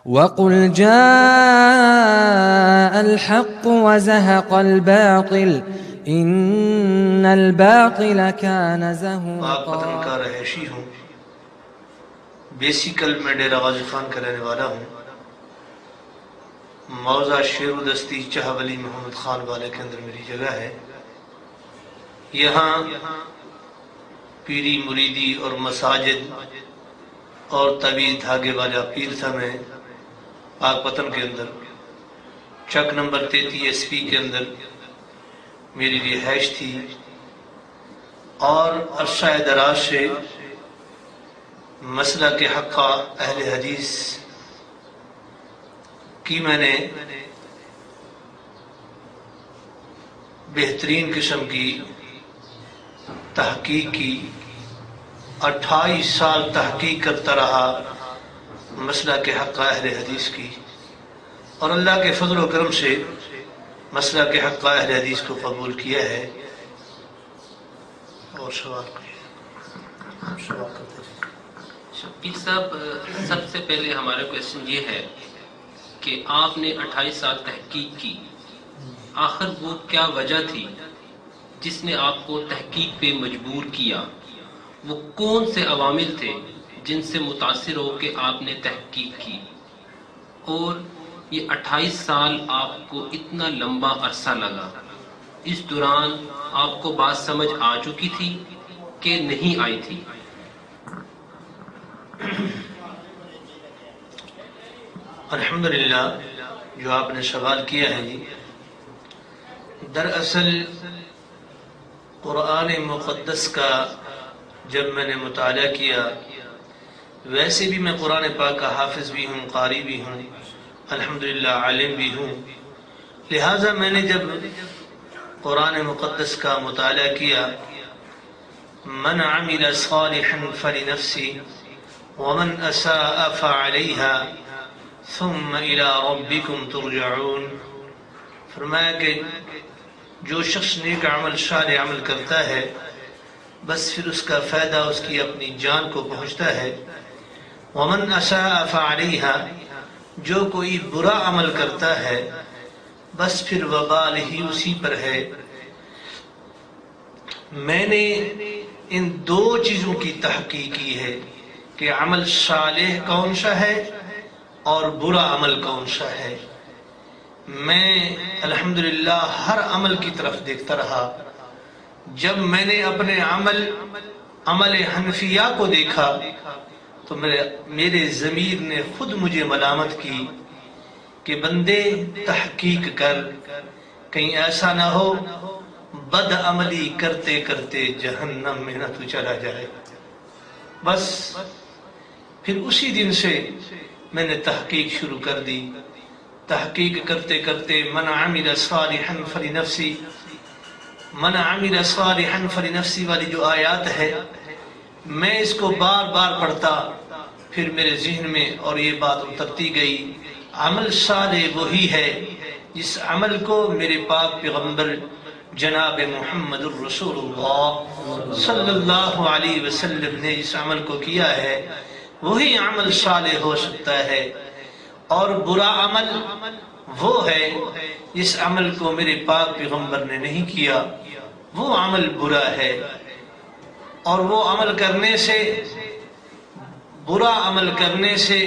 وَقُلْ جَاءَ الْحَقُّ وَزَهَقَ الْبَاطِلُ إِنَّ الْبَاطِلَ كَانَ زَهُوقًا۔ پاک وطن کا رہائشی ہوں، بیسیکل میں ڈیرہ غازی خان کا رہنے والا ہوں۔ موضع شیر دستی چاہ ولی محمد خان والے کے اندر میری جگہ ہے۔ یہاں پیری مریدی اور مساجد اور طویل دھاگے والا پیر تھا میں پاک وطن کے اندر۔ چک نمبر 33 SP کے اندر میری رہائش تھی، اور عرصہ دراز سے مسئلہ کے حقہ اہل حدیث کی میں نے بہترین قسم کی تحقیق کی۔ 28 سال تحقیق کرتا رہا مسئلہ کے حقہ اہل حدیث کی، اور اللہ کے فضل و کرم سے مسئلہ کے حقہ اہل حدیث کو قبول کیا ہے۔ اور سوال کرتے ہیں پیر صاحب، سب سے پہلے ہمارا کویسچن یہ ہے کہ آپ نے 28 سال تحقیق کی، آخر وہ کیا وجہ تھی جس نے آپ کو تحقیق پہ مجبور کیا؟ وہ کون سے عوامل تھے جن سے متاثر ہو کہ آپ نے تحقیق کی؟ اور یہ 28 سال آپ کو اتنا لمبا عرصہ لگا، اس دوران آپ کو بات سمجھ آ چکی تھی کہ نہیں آئی تھی؟ الحمدللہ، جو آپ نے سوال کیا ہے جی، دراصل قرآن مقدس کا جب میں نے مطالعہ کیا، ویسے بھی میں قرآن پاک کا حافظ بھی ہوں، قاری بھی ہوں، الحمدللہ عالم بھی ہوں، لہٰذا میں نے جب قرآن مقدس کا مطالعہ کیا، من عمل صالحا فلنفسه ومن اساء فعليها ثم الى ربكم ترجعون، فرمایا کہ جو شخص نیک عمل صالح عمل کرتا ہے بس پھر اس کا فائدہ اس کی اپنی جان کو پہنچتا ہے، ومن اساء فعليها، جو کوئی برا عمل کرتا ہے بس پھر وبال ہی اسی پر ہے۔ میں نے ان دو چیزوں کی تحقیق کی ہے کہ عمل صالح کون سا ہے اور برا عمل کون سا ہے۔ میں الحمدللہ ہر عمل کی طرف دیکھتا رہا۔ جب میں نے اپنے عمل حنفیہ کو دیکھا تو میرے ضمیر نے خود مجھے ملامت کی کہ بندے تحقیق کر، کہیں ایسا نہ ہو بد عملی کرتے کرتے جہنم میں نہ تو چلا جائے۔ بس پھر اسی دن سے میں نے تحقیق شروع کر دی۔ تحقیق کرتے کرتے من عمل صالحا فلنفسی، من عمل صالحا فلنفسی والی جو آیات ہے، میں اس کو بار بار پڑھتا، پھر میرے ذہن میں اور یہ بات اترتی گئی، عمل صالح وہی ہے جس عمل کو میرے پاک پیغمبر جناب محمد الرسول اللہ صلی اللہ علیہ وسلم نے جس عمل کو کیا ہے وہی عمل صالح ہو سکتا ہے، اور برا عمل وہ ہے جس عمل کو میرے پاک پیغمبر نے نہیں کیا، وہ عمل برا ہے، اور وہ عمل کرنے سے، برا عمل کرنے سے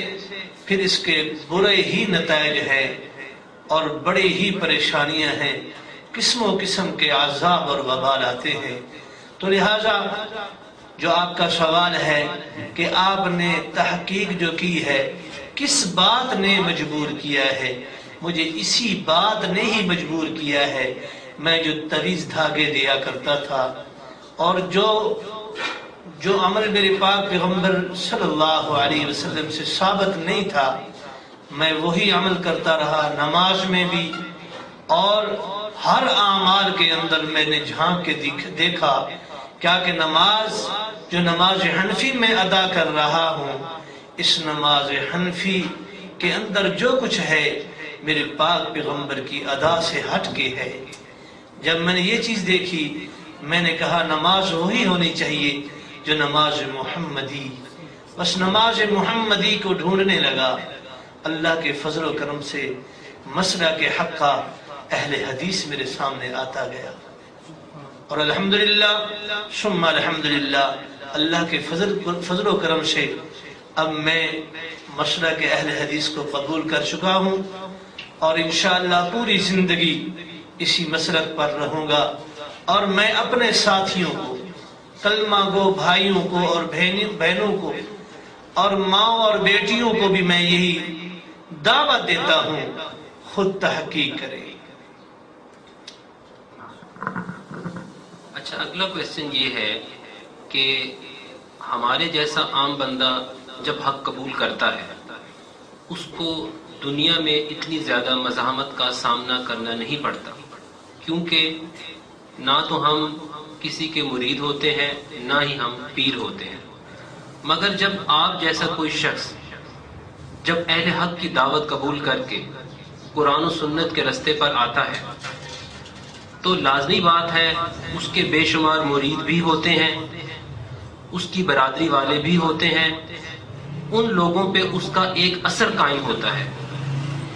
پھر اس کے برے ہی نتائج ہیں اور بڑی ہی پریشانیاں ہیں، قسم و قسم کے عذاب اور وبال آتے ہیں۔ تو لہٰذا جو آپ کا سوال ہے کہ آپ نے تحقیق جو کی ہے کس بات نے مجبور کیا ہے، مجھے اسی بات نے ہی مجبور کیا ہے۔ میں جو طویل دھاگے دیا کرتا تھا اور جو عمل میرے پاک پیغمبر صلی اللہ علیہ وسلم سے ثابت نہیں تھا، میں وہی عمل کرتا رہا، نماز میں بھی اور ہر اعمال کے اندر میں نے جھانک کے دیکھا کیا کہ نماز حنفی میں ادا کر رہا ہوں، اس نماز حنفی کے اندر جو کچھ ہے میرے پاک پیغمبر کی ادا سے ہٹ کے ہے۔ جب میں نے یہ چیز دیکھی میں نے کہا نماز وہی ہونی چاہیے جو نماز محمدی، بس نماز محمدی کو ڈھونڈنے لگا، اللہ کے فضل و کرم سے مسئلہ کے حق کا اہل حدیث میرے سامنے آتا گیا، اور الحمدللہ ثم الحمدللہ اللہ کے فضل و کرم سے اب میں مسئلہ کے اہل حدیث کو قبول کر چکا ہوں، اور انشاءاللہ پوری زندگی اسی مسلک پر رہوں گا، اور میں اپنے ساتھیوں کو، کلمہ گو بھائیوں کو اور بہنوں کو اور ماں اور بیٹیوں کو بھی میں یہی دعوت دیتا ہوں، خود تحقیق کریں۔ اچھا، اگلا کویسچن یہ ہے کہ ہمارے جیسا عام بندہ جب حق قبول کرتا ہے اس کو دنیا میں اتنی زیادہ مزاحمت کا سامنا کرنا نہیں پڑتا، کیونکہ نہ تو ہم کسی کے مرید ہوتے ہیں نہ ہی ہم پیر ہوتے ہیں۔ مگر جب آپ جیسا کوئی شخص جب اہل حق کی دعوت قبول کر کے قرآن و سنت کے رستے پر آتا ہے تو لازمی بات ہے اس کے بے شمار مرید بھی ہوتے ہیں، اس کی برادری والے بھی ہوتے ہیں، ان لوگوں پہ اس کا ایک اثر قائم ہوتا ہے،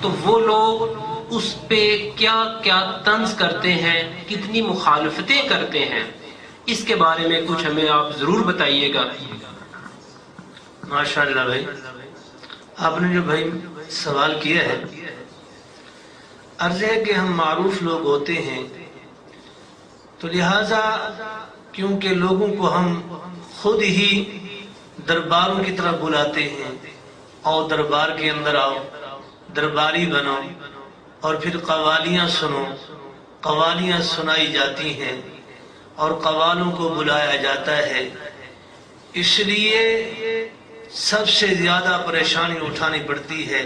تو وہ لوگ اس پہ کیا کیا طنز کرتے ہیں، کتنی مخالفتیں کرتے ہیں، اس کے بارے میں کچھ ہمیں آپ ضرور بتائیے گا۔ ماشاءاللہ بھائی، آپ نے جو بھائی سوال کیا ہے، عرض ہے کہ ہم معروف لوگ ہوتے ہیں، تو لہٰذا کیونکہ لوگوں کو ہم خود ہی درباروں کی طرف بلاتے ہیں، اور دربار کے اندر آؤ، درباری بنو، اور پھر قوالیاں سنو، قوالیاں سنائی جاتی ہیں اور قوالوں کو بلایا جاتا ہے، اس لیے سب سے زیادہ پریشانی اٹھانی پڑتی ہے۔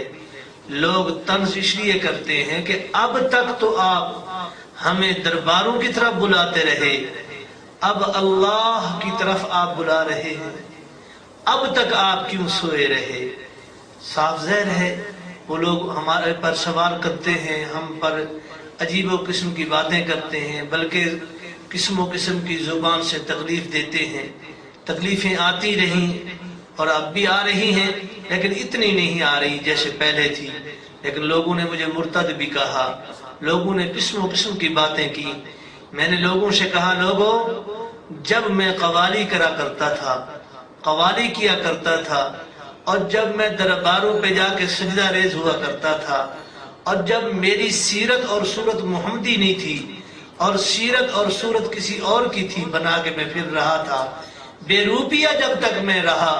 لوگ طنز اس لیے کرتے ہیں کہ اب تک تو آپ ہمیں درباروں کی طرف بلاتے رہے، اب اللہ کی طرف آپ بلا رہے ہیں، اب تک آپ کیوں سوئے رہے؟ صاف ظاہر ہے وہ لوگ ہمارے پر سوال کرتے ہیں، ہم پر عجیب و قسم کی باتیں کرتے ہیں، بلکہ قسم و قسم کی زبان سے تکلیف دیتے ہیں۔ تکلیفیں آتی رہیں اور اب بھی آ رہی ہیں، لیکن اتنی نہیں آ رہی جیسے پہلے تھی، لیکن لوگوں نے مجھے مرتد بھی کہا، لوگوں نے قسم و قسم کی باتیں کی۔ میں نے لوگوں سے کہا، لوگوں جب میں قوالی کرا کرتا تھا، قوالی کیا کرتا تھا، اور جب میں درباروں پہ جا کے سجدہ ریز ہوا کرتا تھا، اور جب میری سیرت اور صورت محمدی نہیں تھی اور سیرت اور صورت کسی اور کی تھی بنا کے میں پھر رہا تھا، بے روپیہ جب تک میں رہا،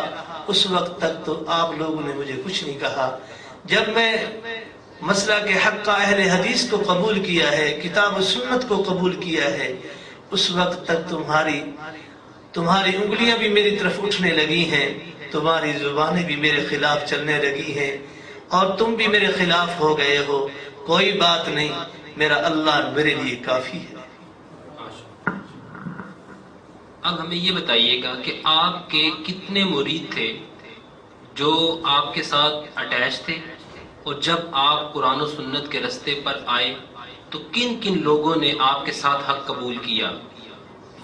اس وقت تک تو آپ لوگوں نے مجھے کچھ نہیں کہا۔ جب میں مسئلہ کے حق کا اہل حدیث کو قبول کیا ہے، کتاب و سنت کو قبول کیا ہے، اس وقت تک تمہاری انگلیاں بھی میری طرف اٹھنے لگی ہیں، تمہاری زبانیں بھی میرے خلاف چلنے لگی ہیں، اور تم بھی میرے خلاف ہو گئے ہو۔ کوئی بات نہیں، میرا اللہ میرے لیے کافی ہے۔ اب ہمیں یہ بتائیے گا کہ آپ کے کتنے مرید تھے جو آپ کے ساتھ اٹیچ تھے، اور جب آپ قرآن و سنت کے رستے پر آئے تو کن کن لوگوں نے آپ کے ساتھ حق قبول کیا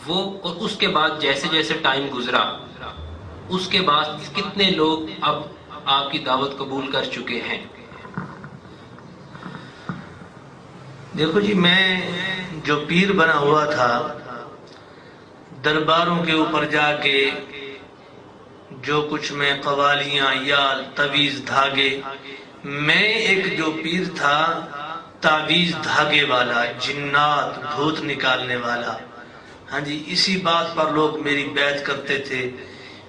وہ، اور اس کے بعد جیسے جیسے ٹائم گزرا اس کے بعد کتنے لوگ اب آپ کی دعوت قبول کر چکے ہیں؟ دیکھو جی، میں جو پیر بنا ہوا تھا، درباروں کے اوپر جا کے جو کچھ میں قوالیاں یا تویز دھاگے، میں ایک جو پیر تھا تعویذ دھاگے والا، جنات بھوت نکالنے والا، ہاں جی، اسی بات پر لوگ میری بیعت کرتے تھے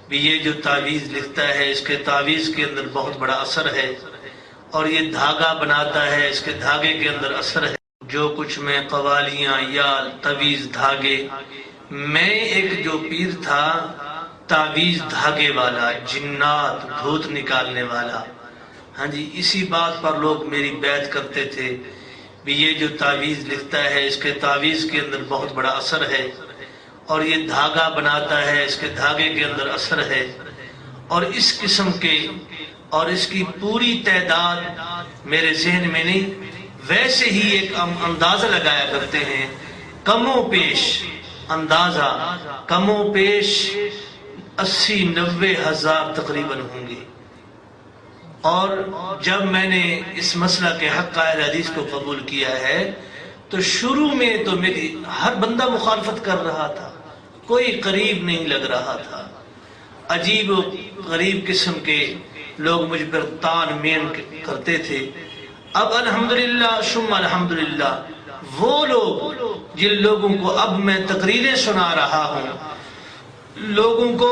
بھی یہ جو تعویذ لکھتا ہے اس کے تعویذ کے اندر بہت بڑا اثر ہے، اور یہ دھاگا بناتا ہے اس کے دھاگے کے اندر اثر ہے۔ جو کچھ میں قوالیاں یا تویز دھاگے، میں ایک جو پیر تھا تعویذ دھاگے والا، جنات بھوت نکالنے والا، ہاں جی، اسی بات پر لوگ میری بیعت کرتے تھے بھی یہ جو تعویذ لکھتا ہے اس کے تعویذ کے اندر بہت بڑا اثر ہے، اور یہ دھاگا بناتا ہے اس کے دھاگے کے اندر اثر ہے، اور اس قسم کے اور اس کی پوری تعداد میرے ذہن میں نہیں، ویسے ہی ایک اندازہ لگایا کرتے ہیں، کم و پیش اندازہ، کم و پیش 80-90 ہزار تقریباً ہوں گے۔ اور جب میں نے اس مسئلہ کے حق اہل حدیث کو قبول کیا ہے تو شروع میں تو میری ہر بندہ مخالفت کر رہا تھا، کوئی قریب نہیں لگ رہا تھا، عجیب و غریب قسم کے لوگ مجھ پر تان مین کرتے تھے۔ اب الحمدللہ ثم الحمدللہ وہ لوگ جن لوگوں کو اب میں تقریریں سنا رہا ہوں، لوگوں کو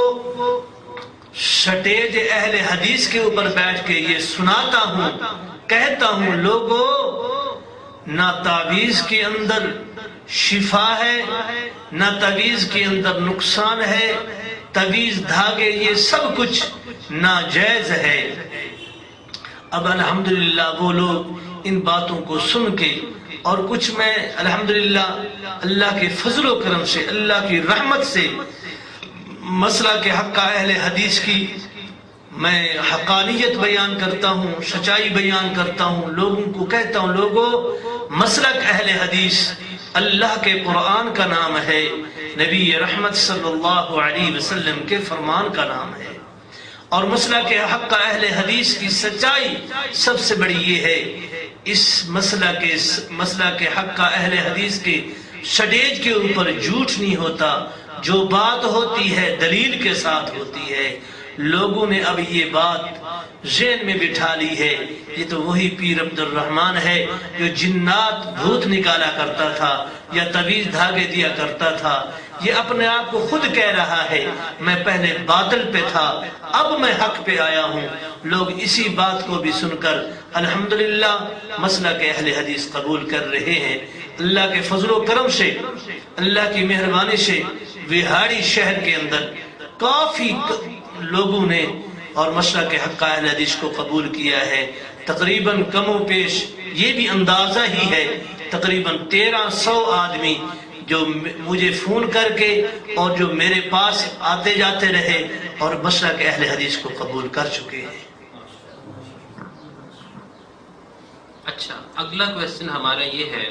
سٹیج اہل حدیث کے اوپر بیٹھ کے یہ سناتا ہوں، کہتا ہوں لوگوں نہ تعویذ کے اندر شفا ہے، نہ تعویذ کے اندر نقصان ہے، تعویذ دھاگے یہ سب کچھ ناجائز ہے۔ اب الحمدللہ وہ لوگ ان باتوں کو سن کے اور کچھ میں الحمدللہ اللہ کے فضل و کرم سے، اللہ کی رحمت سے مسئلہ کے حق اہل حدیث کی میں حقانیت بیان کرتا ہوں، سچائی بیان کرتا ہوں، لوگوں کو کہتا ہوں لوگوں مسلک اہل حدیث اللہ کے قرآن کا نام ہے، نبی رحمت صلی اللہ علیہ وسلم کے فرمان کا نام ہے، اور مسئلہ کے حق اہل حدیث کی سچائی سب سے بڑی یہ ہے، اس مسئلہ کے حق اہل حدیث کے سٹیج کے اوپر جھوٹ نہیں ہوتا، جو بات ہوتی ہے دلیل کے ساتھ ہوتی ہے۔ لوگوں نے اب یہ بات ذہن میں بٹھا لی ہے، یہ تو وہی پیر عبد الرحمن ہے جو جنات بھوت نکالا کرتا تھا یا تعویذ دھاگے دیا کرتا تھا، یہ اپنے آپ کو خود کہہ رہا ہے میں پہلے باطل پہ تھا اب میں حق پہ آیا ہوں۔ لوگ اسی بات کو بھی سن کر الحمدللہ مسئلہ کے اہل حدیث قبول کر رہے ہیں۔ اللہ کے فضل و کرم سے، اللہ کی مہربانی سے وہاڑی شہر کے اندر کافی لوگوں نے اور مسئلہ کے حق اہل حدیث کو قبول کیا ہے۔ تقریباً کم و بیش یہ بھی اندازہ ہی ہے، تقریباً 1300 آدمی جو مجھے فون کر کے اور جو میرے پاس آتے جاتے رہے اور مسئلہ کے اہل حدیث کو قبول کر چکے ہیں۔ اچھا، اگلا کویسچن ہمارا یہ ہے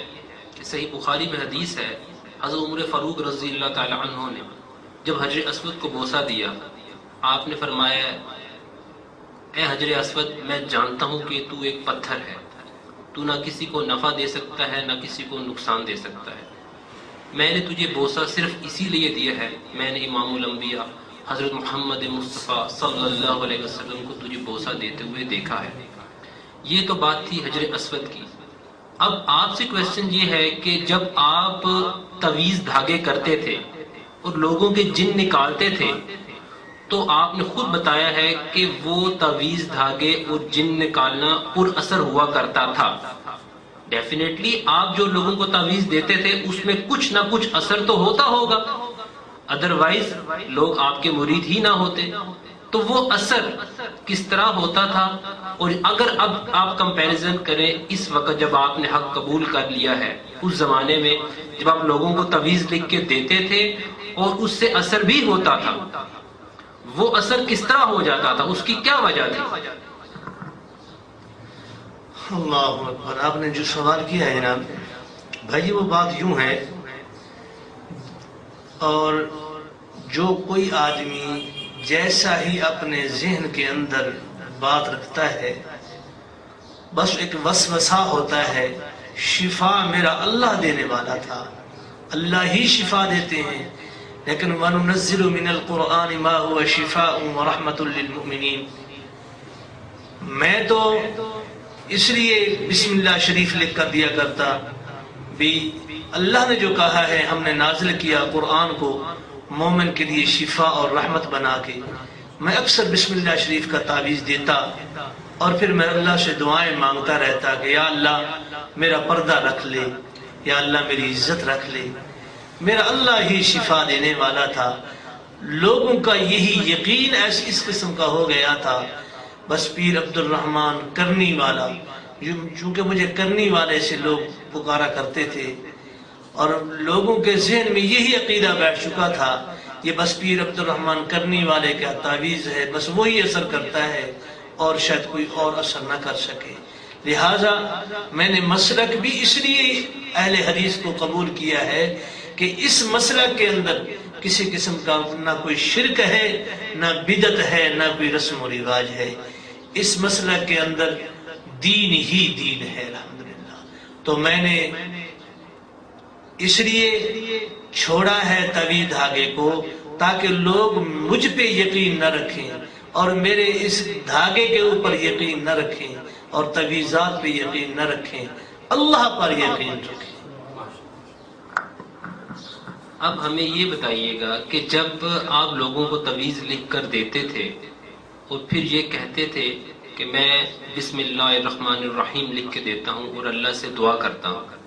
کہ صحیح بخاری میں حدیث ہے، حضرت عمر فاروق رضی اللہ تعالی عنہ نے جب حجر اسود کو بوسہ دیا، آپ نے فرمایا اے حجر اسود میں جانتا ہوں کہ تو ایک پتھر ہے، تو نہ کسی کو نفع دے سکتا ہے نہ کسی کو نقصان دے سکتا ہے، میں نے تجھے بوسہ صرف اسی لیے دیا ہے، میں نے امام الانبیاء حضرت محمد مصطفیٰ صلی اللہ علیہ وسلم کو تجھے بوسہ دیتے ہوئے دیکھا ہے۔ یہ تو بات تھی حجر اسود کی۔ اب آپ سے کویسچن یہ ہے کہ جب آپ تعویذ دھاگے کرتے تھے اور لوگوں کے جن نکالتے تھے تو آپ نے خود بتایا ہے کہ وہ تعویذ دھاگے اور جن نکالنا پر اثر ہوا کرتا تھا۔ ڈیفینیٹلی آپ جو لوگوں کو تعویذ دیتے تھے اس میں کچھ نہ کچھ اثر تو ہوتا ہوگا، ادروائز لوگ آپ کے مرید ہی نہ ہوتے۔ تو وہ اثر کس طرح ہوتا تھا، اور اگر اب آپ کمپیریزن کریں اس وقت جب آپ نے حق قبول کر لیا ہے، اس زمانے میں جب آپ لوگوں کو تعویذ لکھ کے دیتے تھے اور اس سے اثر بھی ہوتا تھا، وہ اثر کس طرح ہو جاتا تھا، اس کی کیا وجہ تھی؟ اللہ اکبر، آپ نے جو سوال کیا ہے جناب بھائی وہ بات یوں ہے، اور جو کوئی آدمی جیسا ہی اپنے ذہن کے اندر بات رکھتا ہے بس ایک وسوسہ ہوتا ہے، شفا میرا اللہ دینے والا تھا، اللہ ہی شفا دیتے ہیں، لیکن وَنُنَزِّلُ مِنَ الْقُرْآنِ مَا هُوَ شِفَاءٌ وَرَحْمَةٌ لِّلْمُؤْمِنِينَ، میں تو اس لیے بسم اللہ شریف لکھ کر دیا کرتا بھی اللہ نے جو کہا ہے ہم نے نازل کیا قرآن کو مومن کے لیے شفا اور رحمت بنا کے، میں اکثر بسم اللہ شریف کا تعویذ دیتا اور پھر میں اللہ سے دعائیں مانگتا رہتا کہ یا اللہ میرا پردہ رکھ لے، یا اللہ میری عزت رکھ لے، میرا اللہ ہی شفا دینے والا تھا۔ لوگوں کا یہی یقین اس قسم کا ہو گیا تھا، بس پیر عبد الرحمن کرنی والا، چونکہ مجھے کرنی والے سے لوگ پکارا کرتے تھے اور لوگوں کے ذہن میں یہی عقیدہ بیٹھ چکا تھا یہ بس پیر عبد الرحمن کرنی والے کا تعویذ ہے، بس وہی اثر کرتا ہے اور شاید کوئی اور اثر نہ کر سکے۔ لہٰذا میں نے مسلک بھی اس لیے اہل حدیث کو قبول کیا ہے کہ اس مسلک کے اندر کسی قسم کا نہ کوئی شرک ہے، نہ بدعت ہے، نہ کوئی رسم و رواج ہے۔ اس مسلک کے اندر دین ہی دین ہے الحمدللہ. تو میں نے اس لیے چھوڑا ہے طویل دھاگے کو تاکہ لوگ مجھ پہ یقین نہ رکھیں اور میرے اس دھاگے کے اوپر یقین نہ رکھیں اور تویزات پہ یقین نہ رکھیں، اللہ پر یقین رکھیں. اب ہمیں یہ بتائیے گا کہ جب آپ لوگوں کو تویز لکھ کر دیتے تھے اور پھر یہ کہتے تھے کہ میں بسم اللہ الرحمن الرحیم لکھ کے دیتا ہوں اور اللہ سے دعا کرتا ہوں،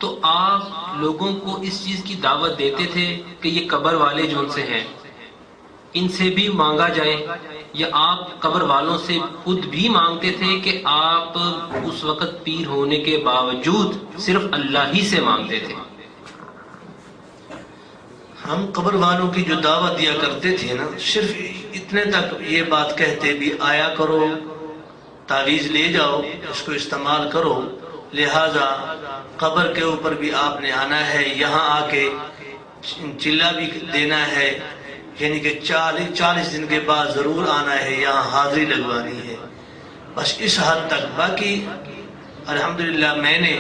تو آپ لوگوں کو اس چیز کی دعوت دیتے تھے کہ یہ قبر والے جو ان سے ہیں ان سے بھی مانگا جائے، یا آپ قبر والوں سے خود بھی مانگتے تھے کہ آپ اس وقت پیر ہونے کے باوجود صرف اللہ ہی سے مانگتے تھے؟ ہم قبر والوں کی جو دعوت دیا کرتے تھے نا، صرف اتنے تک یہ بات کہتے بھی آیا کرو، تعویذ لے جاؤ، اس کو استعمال کرو، لہذا قبر کے اوپر بھی آپ نے آنا ہے، یہاں آ کے چلا بھی دینا ہے، یعنی کہ 40 دن کے بعد ضرور آنا ہے، یہاں حاضری لگوانی ہے، بس اس حد تک. باقی الحمدللہ میں نے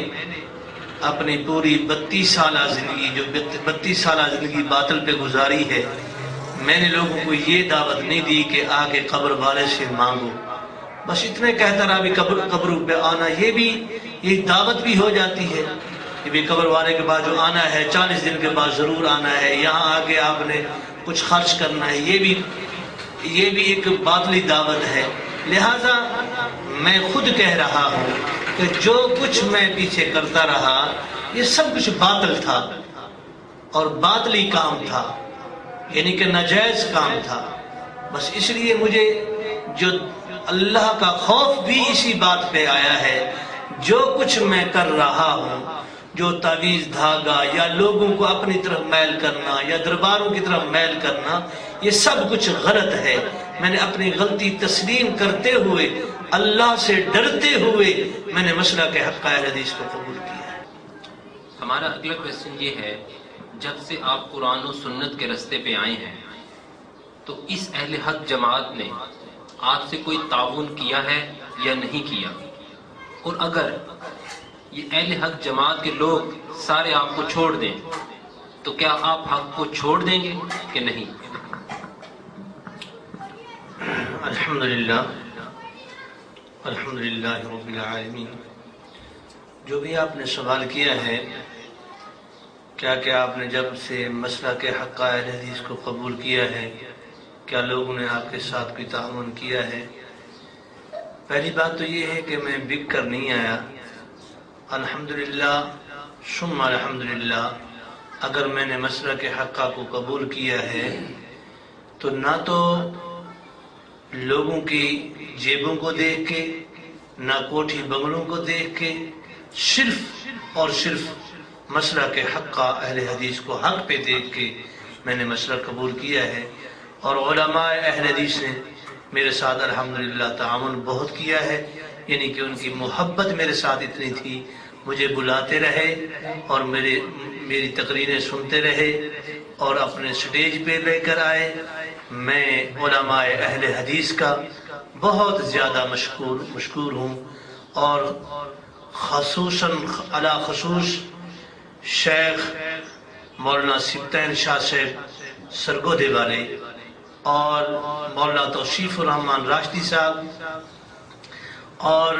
اپنی پوری 32 سالہ زندگی، جو 32 سالہ زندگی باطل پہ گزاری ہے، میں نے لوگوں کو یہ دعوت نہیں دی کہ آگے قبر والے سے مانگو. بس اتنے کہتا رہا بھی قبر پہ آنا، یہ دعوت بھی ہو جاتی ہے کہ بھی قبر والے کے بعد جو آنا ہے 40 دن کے بعد ضرور آنا ہے، یہاں آگے آپ نے کچھ خرچ کرنا ہے، یہ بھی ایک باطلی دعوت ہے. لہذا میں خود کہہ رہا ہوں کہ جو کچھ میں پیچھے کرتا رہا یہ سب کچھ باطل تھا اور باطلی کام تھا، یعنی کہ ناجائز کام تھا. بس اس لیے مجھے جو اللہ کا خوف بھی اسی بات پہ آیا ہے، جو کچھ میں کر رہا ہوں، جو تعویذ دھاگا یا لوگوں کو اپنی طرف میل کرنا یا درباروں کی طرف میل کرنا، یہ سب کچھ غلط ہے. میں نے اپنی غلطی تسلیم کرتے ہوئے، اللہ سے ڈرتے ہوئے میں نے مسلک حق اہل حدیث کو قبول کیا. ہمارا اگلا کویسچن یہ ہے، جب سے آپ قرآن و سنت کے رستے پہ آئے ہیں تو اس اہل حق جماعت نے آپ سے کوئی تعاون کیا ہے یا نہیں کیا؟ اور اگر یہ اہل حق جماعت کے لوگ سارے آپ کو چھوڑ دیں تو کیا آپ حق کو چھوڑ دیں گے کہ نہیں؟ الحمدللہ الحمدللہ رب العالمین. جو بھی آپ نے سوال کیا ہے، کیا آپ نے جب سے مسلک حق اہل حدیث کو قبول کیا ہے، کیا لوگوں نے آپ کے ساتھ کوئی تعاون کیا ہے؟ پہلی بات تو یہ ہے کہ میں بک کر نہیں آیا. الحمدللہ ثم الحمدللہ. اگر میں نے مسلک حق کو قبول کیا ہے تو نہ تو لوگوں کی جیبوں کو دیکھ کے، نہ کوٹھی بنگلوں کو دیکھ کے، صرف اور صرف مسلک حق اہل حدیث کو حق پہ دیکھ کے میں نے مسلک قبول کیا ہے. اور علماء اہل حدیث نے میرے ساتھ الحمدللہ تعاون بہت کیا ہے، یعنی کہ ان کی محبت میرے ساتھ اتنی تھی، مجھے بلاتے رہے اور میری تقریریں سنتے رہے اور اپنے سٹیج پہ لے کر آئے. میں علماء اہل حدیث کا بہت زیادہ مشکور ہوں، اور خصوصاً علی خصوص شیخ مولانا سبطین شاہ صاحب سرگودے والے اور مولانا توصیف الرحمان راشدی صاحب. اور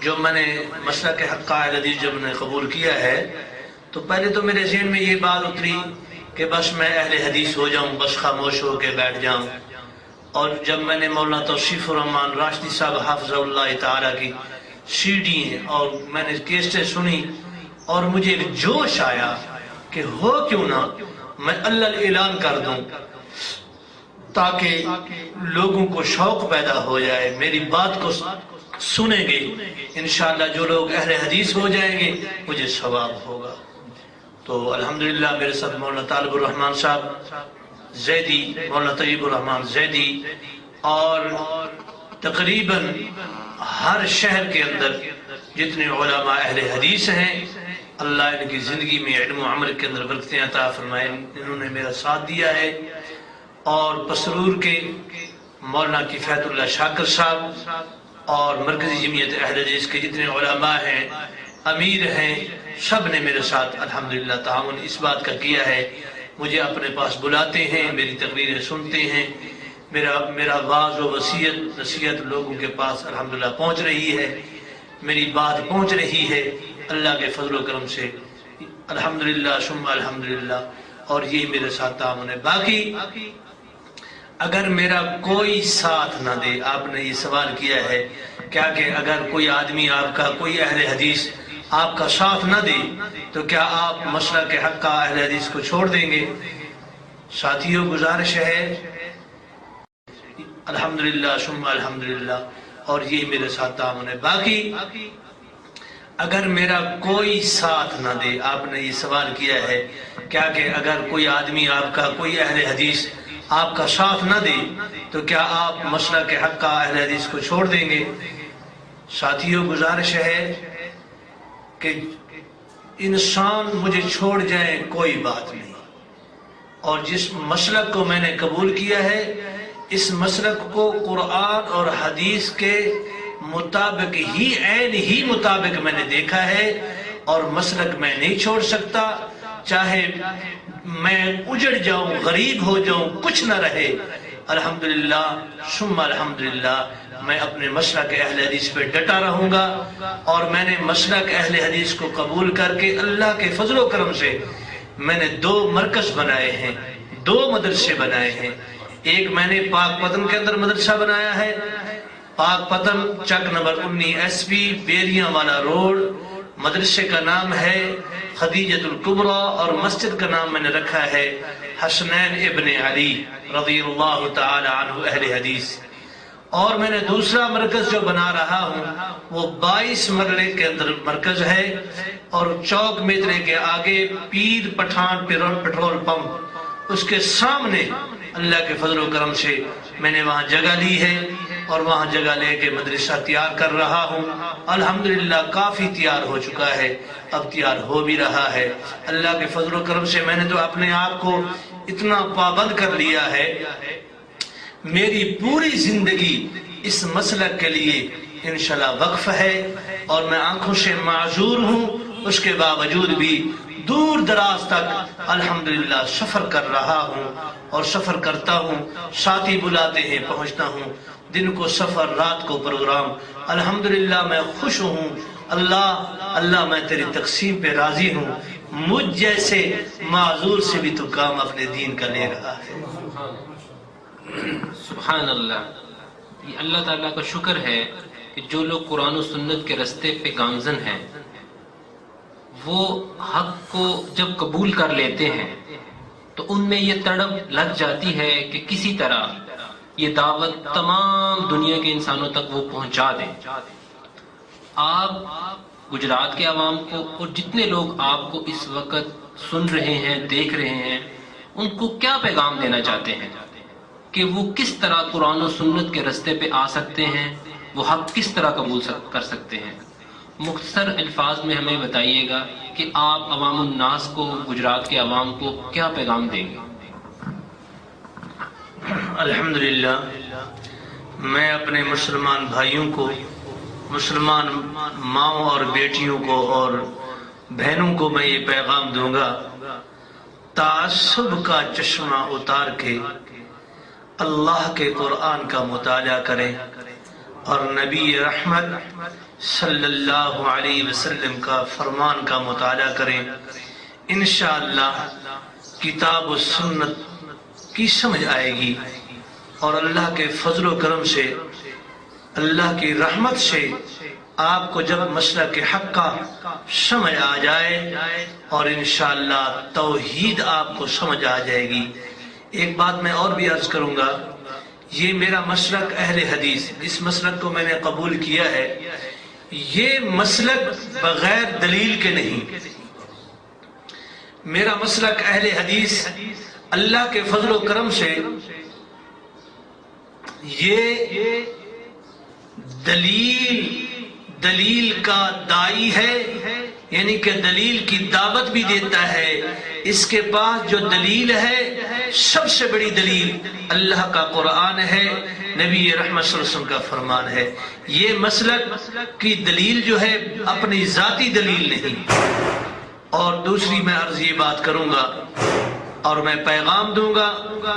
جو میں نے مسلک حق اہل حدیث جب میں نے قبول کیا ہے تو پہلے تو میرے ذہن میں یہ بات اتری کہ بس میں اہل حدیث ہو جاؤں، بس خاموش ہو کے بیٹھ جاؤں. اور جب میں نے مولانا توصیف الرحمان راشدی صاحب حافظ اللہ تعالیٰ کی CD اور میں نے کیسٹیں سنی اور مجھے ایک جوش آیا کہ ہو کیوں نہ میں اللہ اعلان کر دوں تاکہ لوگوں کو شوق پیدا ہو جائے، میری بات کو سنیں گے، انشاءاللہ جو لوگ اہل حدیث ہو جائیں گے مجھے ثواب ہوگا. تو الحمدللہ میرے ساتھ مولانا طالب الرحمان صاحب زیدی، مولانا طیب الرحمان زیدی، اور تقریباً ہر شہر کے اندر جتنے علماء اہل حدیث ہیں، اللہ ان کی زندگی میں علم و عمل کے اندر برکتیں عطا فرمائے، انہوں نے میرا ساتھ دیا ہے. اور پسرور کے مولانا کفایت اللہ شاکر صاحب اور مرکزی جمعیت اہل حدیث کے جتنے علماء ہیں، امیر ہیں، سب نے میرے ساتھ الحمدللہ تعاون اس بات کا کیا ہے، مجھے اپنے پاس بلاتے ہیں، میری تقریریں سنتے ہیں، میرا واعظ و وصیت نصیحت لوگوں کے پاس الحمدللہ پہنچ رہی ہے، میری بات پہنچ رہی ہے اللہ کے فضل و کرم سے الحمدللہ ثم الحمدللہ، اور یہ میرے ساتھ تعاون ہے۔ باقی اگر میرا کوئی ساتھ نہ دے، آپ نے یہ سوال کیا ہے کیا کہ اگر کوئی آدمی آپ کا، کوئی اہل حدیث آپ کا ساتھ نہ دے تو کیا آپ مسلک حق کا اہل حدیث کو چھوڑ دیں گے؟ ساتھیوں گزارش ہے الحمدللہ ثم الحمدللہ، اور یہ میرے ساتھ تعاون ہے۔ باقی اگر میرا کوئی ساتھ نہ دے، آپ نے یہ سوال کیا ہے کیا کہ اگر کوئی آدمی آپ کا، کوئی اہل حدیث آپ کا ساتھ نہ دے تو کیا آپ مسلک حق کا اہل حدیث کو چھوڑ دیں گے؟ ساتھیوں گزارش ہے کہ انسان مجھے چھوڑ جائے کوئی بات نہیں، اور جس مسلک کو میں نے قبول کیا ہے اس مسلک کو قرآن اور حدیث کے مطابق ہی، عین ہی مطابق میں نے دیکھا ہے، اور مسلک میں نہیں چھوڑ سکتا، چاہے میں اجڑ جاؤں، غریب ہو جاؤں، کچھ نہ رہے، الحمدللہ ثم الحمدللہ میں اپنے مسلک اہل حدیث پہ ڈٹا رہوں گا، اور میں نے مسلک اہل حدیث کو قبول کر کے اللہ کے فضل و کرم سے میں نے 2 مرکز بنائے ہیں، 2 مدرسے بنائے ہیں۔ ایک میں نے پاک پتن کے اندر مدرسہ بنایا ہے، پاک پتن چک نمبر 19 ایس پی بیریاں والا روڈ، مدرسے کا نام ہے خدیجۃ الکبریٰ، اور مسجد کا نام میں نے رکھا ہے حسنین ابن علی رضی اللہ تعالی عنہ اہل حدیث۔ اور میں نے دوسرا مرکز جو بنا رہا ہوں وہ 22 مرلے کے اندر مرکز ہے، اور چوک میترے کے آگے پیر پٹھان پیٹرول پمپ، اس کے سامنے اللہ کے فضل و کرم سے میں نے وہاں جگہ لی ہے، اور وہاں جگہ لے کے مدرسہ تیار کر رہا ہوں۔ الحمدللہ کافی تیار ہو چکا ہے، اب تیار ہو بھی رہا ہے۔ اللہ کے فضل و کرم سے میں نے تو اپنے آپ کو اتنا پابند کر لیا ہے، میری پوری زندگی اس مسلک کے لیے انشاءاللہ وقف ہے، اور میں آنکھوں سے معذور ہوں، اس کے باوجود بھی دور دراز تک الحمدللہ سفر کر رہا ہوں، اور سفر کرتا ہوں، ساتھی بلاتے ہیں پہنچتا ہوں، دن کو سفر، رات کو پروگرام، الحمدللہ میں خوش ہوں۔ اللہ میں تیری تقسیم پہ راضی ہوں، مجھ جیسے معذور سے بھی تو کام اپنے دین کا لے رہا ہے۔ سبحان اللہ، یہ اللہ تعالیٰ کا شکر ہے کہ جو لوگ قرآن و سنت کے رستے پہ گامزن ہیں وہ حق کو جب قبول کر لیتے ہیں تو ان میں یہ تڑپ لگ جاتی ہے کہ کسی طرح یہ دعوت تمام دنیا کے انسانوں تک وہ پہنچا دیں۔ آپ گجرات کے عوام کو اور جتنے لوگ آپ کو اس وقت سن رہے ہیں، دیکھ رہے ہیں، ان کو کیا پیغام دینا چاہتے ہیں کہ وہ کس طرح قرآن و سنت کے رستے پہ آ سکتے ہیں، وہ حق کس طرح قبول کر سکتے ہیں؟ مختصر الفاظ میں ہمیں بتائیے گا کہ آپ عوام الناس کو، گجرات کے عوام کو کیا پیغام دیں گے؟ الحمدللہ میں اپنے مسلمان بھائیوں کو، مسلمان ماؤں اور بیٹیوں کو اور بہنوں کو میں یہ پیغام دوں گا، تعصب کا چشمہ اتار کے اللہ کے قرآن کا مطالعہ کریں، اور نبی رحمت صلی اللہ علیہ وسلم کا فرمان کا مطالعہ کریں۔ انشاءاللہ کتاب و سنت کی سمجھ آئے گی، اور اللہ کے فضل و کرم سے، اللہ کی رحمت سے آپ کو جب مسلک حق کا سمجھ آ جائے، اور انشاءاللہ توحید آپ کو سمجھ آ جائے گی۔ ایک بات میں اور بھی عرض کروں گا، یہ میرا مسلک اہل حدیث، اس مسلک کو میں نے قبول کیا ہے، یہ مسلک بغیر دلیل کے نہیں، میرا مسلک اہل حدیث اللہ کے فضل و کرم سے یہ دلیل کا دائی ہے، یعنی کہ دلیل کی دعوت بھی دیتا ہے. اس کے بعد جو دلیل ہے سب سے بڑی دلیل اللہ کا قرآن ہے، نبی رحمت صلی اللہ علیہ وسلم کا فرمان ہے. یہ مسلک کی دلیل جو ہے اپنی ذاتی دلیل نہیں. اور دوسری میں عرض یہ بات کروں گا اور میں پیغام دوں گا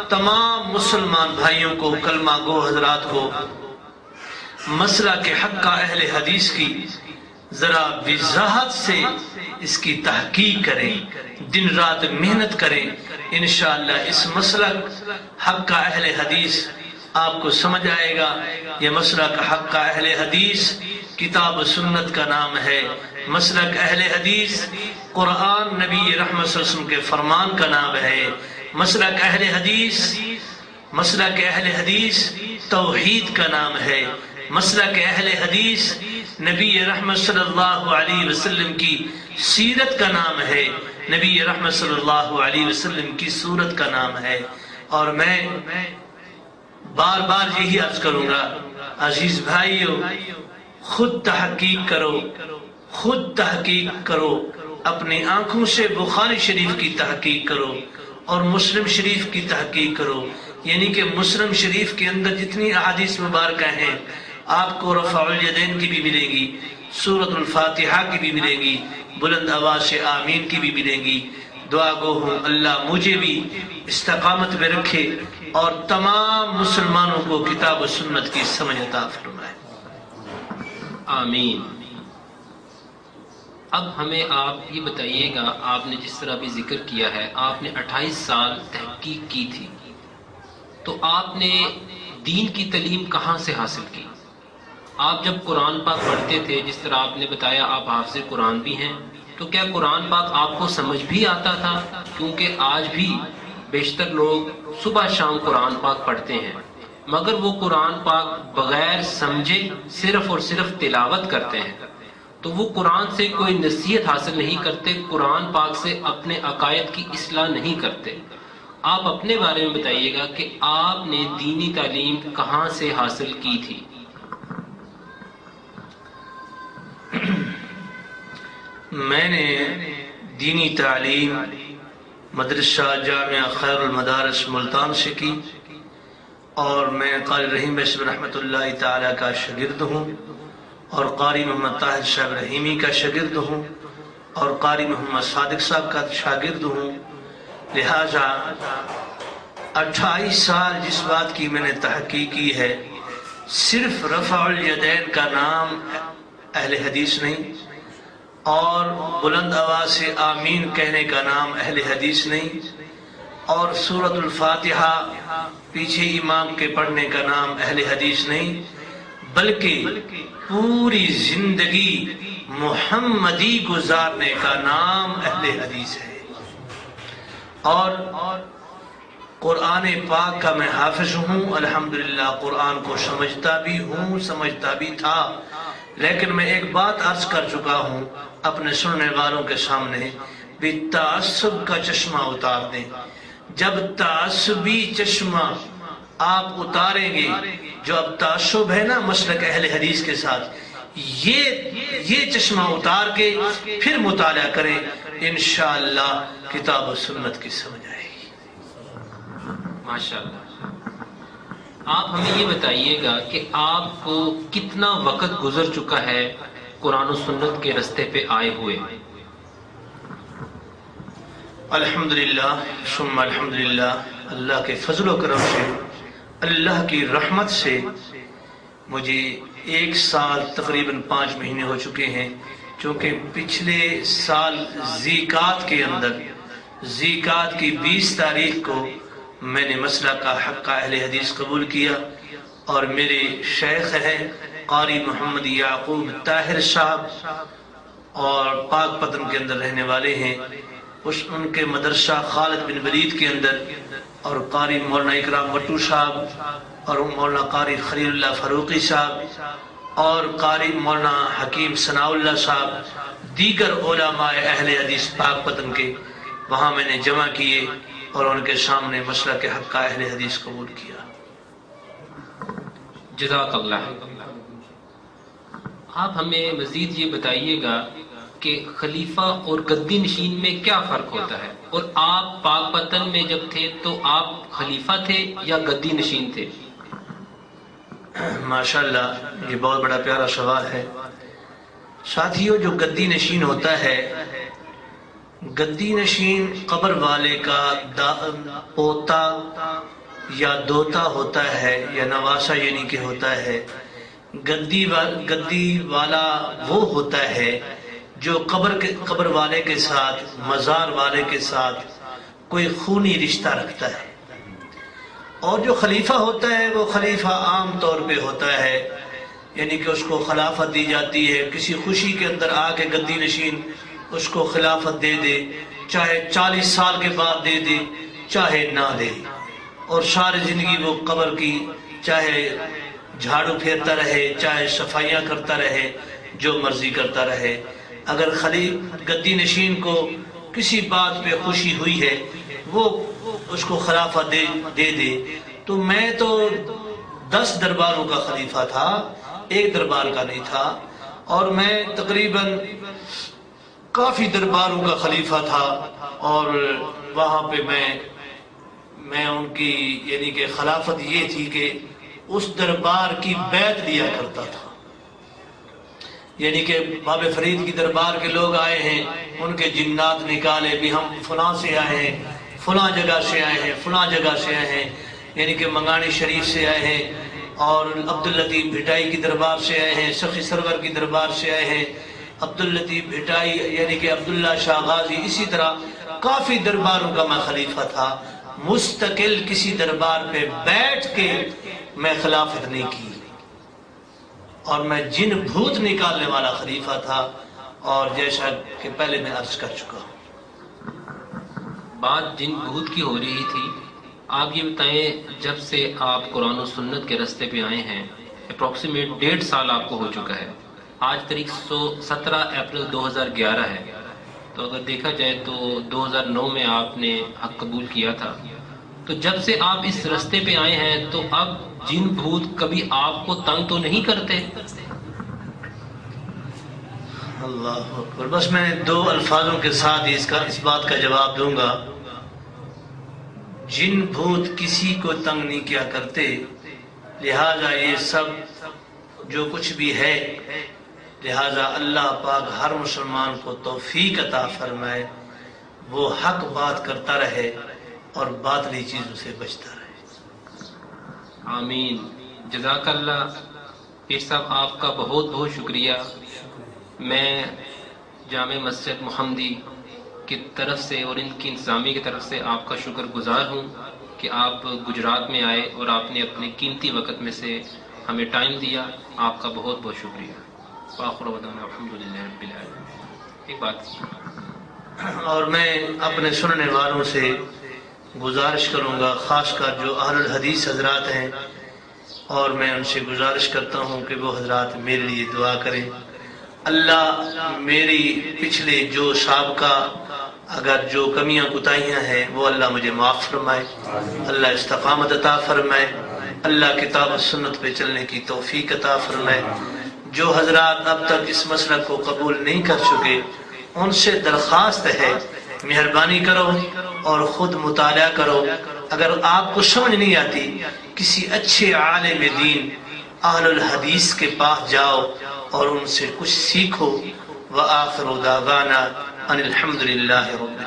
تمام مسلمان بھائیوں کو، کلمہ گو حضرات کو، مسئلہ کے حق کا اہل حدیث کی ذرا وضاحت سے اس کی تحقیق کریں، دن رات محنت کریں. انشاءاللہ اس مسلک حق کا اہل حدیث آپ کو سمجھ آئے گا. یہ مسلک حق کا اہل حدیث کتاب و سنت کا نام ہے. مسلک اہل حدیث قرآن نبی رحمت صلی اللہ علیہ وسلم کے فرمان کا نام ہے. مسلک اہل حدیث توحید کا نام ہے. مسلک اہل حدیث نبی رحمت صلی اللہ علیہ وسلم کی سیرت کا نام ہے، نبی رحمت صلی اللہ علیہ وسلم کی صورت کا نام ہے. اور میں بار بار یہی عرض کروں گا، عزیز بھائیو، خود تحقیق کرو، اپنی آنکھوں سے بخاری شریف کی تحقیق کرو اور مسلم شریف کی تحقیق کرو. یعنی کہ مسلم شریف کے اندر جتنی احادیث مبارکہ ہیں آپ کو رفع الیدین کی بھی ملیں گی، سورۃ الفاتحہ کی بھی ملیں گی، بلند آواز سے آمین کی بھی ملیں گی. دعا گو ہوں اللہ مجھے بھی استقامت میں رکھے اور تمام مسلمانوں کو کتاب و سنت کی سمجھ عطا فرمائے. آمین. اب ہمیں آپ یہ بتائیے گا، آپ نے جس طرح بھی ذکر کیا ہے آپ نے 28 سال تحقیق کی تھی، تو آپ نے دین کی تعلیم کہاں سے حاصل کی؟ آپ جب قرآن پاک پڑھتے تھے، جس طرح آپ نے بتایا آپ حافظ قرآن بھی ہیں، تو کیا قرآن پاک آپ کو سمجھ بھی آتا تھا؟ کیونکہ آج بھی بیشتر لوگ صبح شام قرآن پاک پڑھتے ہیں مگر وہ قرآن پاک بغیر سمجھے صرف اور صرف تلاوت کرتے ہیں، تو وہ قرآن سے کوئی نصیحت حاصل نہیں کرتے، قرآن پاک سے اپنے عقائد کی اصلاح نہیں کرتے. آپ اپنے بارے میں بتائیے گا کہ آپ نے دینی تعلیم کہاں سے حاصل کی تھی؟ میں نے دینی تعلیم مدرسہ جامعہ خیر المدارس ملتان سے کی، اور میں قاری رحیم بشر رحمۃ اللہ تعالی کا شاگرد ہوں، اور قاری محمد طاہر صاحب رحیمی کا شاگرد ہوں، اور قاری محمد صادق صاحب کا شاگرد ہوں. لہذا 28 سال جس بات کی میں نے تحقیق کی ہے، صرف رفع الیدین کا نام اہل حدیث نہیں، اور بلند آواز سے آمین کہنے کا نام اہل حدیث نہیں، اور سورۃ الفاتحہ پیچھے امام کے پڑھنے کا نام اہل حدیث نہیں، بلکہ پوری زندگی محمدی گزارنے کا نام اہل حدیث ہے. اور قرآن پاک کا میں حافظ ہوں، الحمدللہ قرآن کو سمجھتا بھی ہوں، سمجھتا بھی تھا. لیکن میں ایک بات عرض کر چکا ہوں اپنے سننے والوں کے سامنے، بھی تعصب کا چشمہ اتار دیں. جب تعصبی چشمہ آپ اتاریں گے، جو اب تعصب ہے نا مسلک اہل حدیث کے ساتھ، یہ چشمہ اتار کے پھر مطالعہ کریں، انشاءاللہ کتاب و سنت کی سمجھ آئے گی. ماشاءاللہ. آپ ہمیں یہ بتائیے گا کہ آپ کو کتنا وقت گزر چکا ہے قرآن و سنت کے رستے پہ آئے ہوئے؟ الحمدللہ ثم الحمدللہ، اللہ کے فضل و کرم سے، اللہ کی رحمت سے مجھے 1 سال تقریباً 5 مہینے ہو چکے ہیں. چونکہ پچھلے سال ذیقات کے اندر، ذیقات کی 20 تاریخ کو میں نے مسئلہ کا حق کا اہل حدیث قبول کیا، اور میرے شیخ ہیں قاری محمد یعقوب طاہر صاحب، اور پاک پتن کے اندر رہنے والے ہیں. ان کے مدرسہ خالد بن ولید کے اندر، اور قاری مولانا اکرام وٹو صاحب، اور مولانا قاری خلیل اللہ فاروقی صاحب، اور قاری مولانا حکیم ثناء اللہ صاحب، دیگر علماء اہل حدیث پاک پتن کے وہاں میں نے جمع کیے اور ان کے سامنے مسئلہ کے حق کا اہل حدیث قبول کیا. جزاک اللہ. آپ ہمیں مزید یہ بتائیے گا کہ خلیفہ اور گدی نشین میں کیا فرق ہوتا ہے، اور آپ پاک پتن میں جب تھے تو آپ خلیفہ تھے یا گدی نشین تھے؟ ماشاءاللہ، یہ بہت بڑا پیارا سوال ہے ساتھیو۔ جو گدی نشین ہوتا ہے، گدی نشین قبر والے کا پوتا یا دوتا ہوتا ہے یا نواسہ یعنی کہ ہوتا ہے۔ گدی والا وہ ہوتا ہے جو قبر والے کے ساتھ، مزار والے کے ساتھ کوئی خونی رشتہ رکھتا ہے، اور جو خلیفہ ہوتا ہے وہ خلیفہ عام طور پہ ہوتا ہے، یعنی کہ اس کو خلافت دی جاتی ہے، کسی خوشی کے اندر آ کے گدی نشین اس کو خلافت دے دے، چاہے 40 سال کے بعد دے دے چاہے نہ دے، اور ساری زندگی وہ قبر کی چاہے جھاڑو پھیرتا رہے، چاہے صفائیاں کرتا رہے، جو مرضی کرتا رہے۔ اگر گدی نشین کو کسی بات پہ خوشی ہوئی ہے وہ اس کو خلافت دے دے۔ تو میں تو 10 درباروں کا خلیفہ تھا، ایک دربار کا نہیں تھا، اور میں تقریباً کافی درباروں کا خلیفہ تھا، اور وہاں پہ میں ان کی یعنی کہ خلافت یہ تھی کہ اس دربار کی بیعت لیا کرتا تھا، یعنی کہ بابا فرید کی دربار کے لوگ آئے ہیں، ان کے جنات نکالے بھی ہم فلاں سے آئے ہیں، فلاں جگہ سے آئے ہیں، فلاں جگہ سے آئے ہیں، یعنی کہ منگانی شریف سے آئے ہیں، اور عبداللطیف بھٹائی کی دربار سے آئے ہیں، سخی سرور کی دربار سے آئے ہیں، عبداللطیف بھٹائی یعنی کہ عبداللہ شاہ غازی، اسی طرح کافی درباروں کا میں خلیفہ تھا۔ مستقل کسی دربار پہ بیٹھ کے میں خلافت نہیں کی، اور میں جن بھوت نکالنے والا خلیفہ تھا، اور جیسا کہ پہلے میں عرض کر چکا ہوں۔ بات جن بھوت کی ہو رہی تھی، آپ یہ بتائیں جب سے آپ قرآن و سنت کے رستے پہ آئے ہیں اپروکسیمیٹ 1.5 سال آپ کو ہو چکا ہے، آج تاریخ 17 اپریل 2011 ہے، تو اگر دیکھا جائے تو 2009 میں آپ نے حق قبول کیا تھا، تو جب سے آپ اس رستے پہ آئے ہیں تو اب جن بھوت کبھی آپ کو تنگ تو نہیں کرتے؟ اللہ اکبر۔ بس میں 2 الفاظوں کے ساتھ اس بات کا جواب دوں گا۔ جن بھوت کسی کو تنگ نہیں کیا کرتے، لہذا یہ سب جو کچھ بھی ہے، لہذا اللہ پاک ہر مسلمان کو توفیق عطا فرمائے، وہ حق بات کرتا رہے اور باطلی چیزوں سے بچتا رہے۔ آمین، جزاک اللہ۔ پیر صاحب آپ کا بہت بہت شکریہ۔ میں جامع مسجد محمدی کی طرف سے اور ان کی انتظامیہ کی طرف سے آپ کا شکر گزار ہوں کہ آپ گجرات میں آئے اور آپ نے اپنے قیمتی وقت میں سے ہمیں ٹائم دیا، آپ کا بہت بہت شکریہ۔ وآخر دعوانا الحمدللہ رب العالمین۔ ایک بات اور میں اپنے سننے والوں سے گزارش کروں گا، خاص کر جو اہل الحدیث حضرات ہیں، اور میں ان سے گزارش کرتا ہوں کہ وہ حضرات میرے لیے دعا کریں۔ اللہ میری پچھلے جو سابقہ اگر جو کمیاں کوتاہیاں ہیں وہ اللہ مجھے معاف فرمائے، اللہ استقامت عطا فرمائے، اللہ کتاب و سنت پہ چلنے کی توفیق عطا فرمائے۔ جو حضرات اب تک اس مسلک کو قبول نہیں کر چکے، ان سے درخواست ہے مہربانی کرو اور خود مطالعہ کرو۔ اگر آپ کو سمجھ نہیں آتی، کسی اچھے عالم دین اہل الحدیث کے پاس جاؤ اور ان سے کچھ سیکھو۔ وآخر دعوانا ان الحمدللہ رب العالمین۔